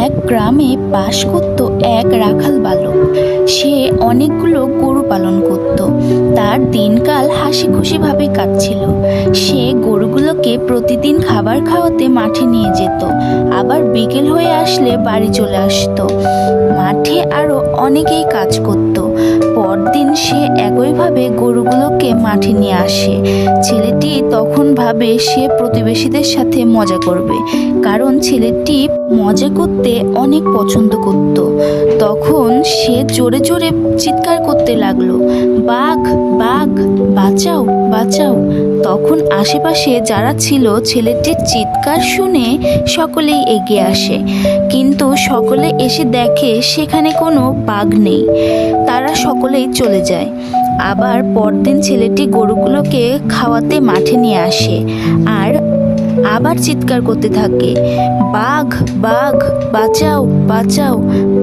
এক গ্রামে বাস করত এক রাখাল বালক। সে অনেকগুলো গরু পালন করত। তার দিনকাল হাসি খুশিভাবে কাটছিল। সে গরুগুলোকে প্রতিদিন খাবার খাওয়াতে মাঠে নিয়ে যেত, আবার বিকেল হয়ে আসলে বাড়ি চলে আসতো। মাঠে আরো অনেকেই কাজ করত। পরদিন সে একইভাবে গরুগুলোকে মাঠে নিয়ে আসে। ছেলেটি তখন ভাবে সে প্রতিবেশীদের সাথে মজা করবে, কারণ ছেলেটি মজা করতে অনেক পছন্দ করত। তখন সে জোরে জোরে চিৎকার করতে লাগলো, বাঘ বাঘ, বাঁচাও বাঁচাও। তখন আশেপাশে যারা ছিল ছেলেটির চিৎকার শুনে সকলেই এগিয়ে আসে, কিন্তু সকলে এসে দেখে সেখানে কোনো বাঘ নেই। তারা সকলেই চলে যায়। আবার পরদিন ছেলেটি গরুগুলোকে খাওয়াতে মাঠে নিয়ে আসে আর আবার চিৎকার করতে থাকে, বাঘ বাঘ, বাঁচাও বাঁচাও।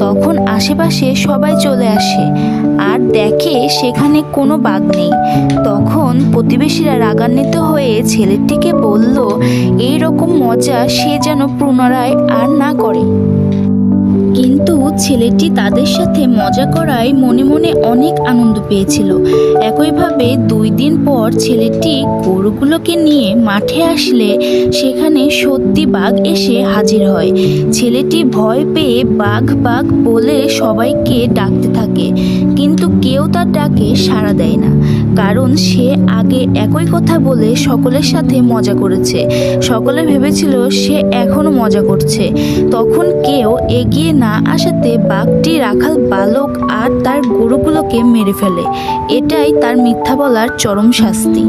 তখন আশেপাশে সবাই চলে আসে আর দেখে সেখানে কোনো বাঘ নেই। তখন প্রতিবেশীরা রাগান্বিত হয়ে ছেলেটিকে বলল, এই রকম মজা সে যেন পুনরায় আর না করে। কিন্তু ছেলেটি তাদের সাথে মজা করায় মনে মনে অনেক আনন্দ পেয়েছিল। একইভাবে 2 দিন পর ছেলেটি গরুগুলোকে নিয়ে মাঠে আসলে সেখানে সত্যি বাঘ এসে হাজির হয়। ছেলেটি ভয় পেয়ে বাঘ বাঘ বলে সবাইকে ডাকতে থাকে, কিন্তু কেউ তার ডাকে সাড়া দেয় না, কারণ সে আগে একই কথা বলে সকলের সাথে মজা করেছে। সকলে ভেবেছিল সে এখনো মজা করছে। তখন কেউ এগিয়ে না আসাতে বাঘটি রাখাল বালক আর তার গরুগুলোকে মেরে ফেলে। এটাই তার মিথ্যা বলার চরম শাস্তি।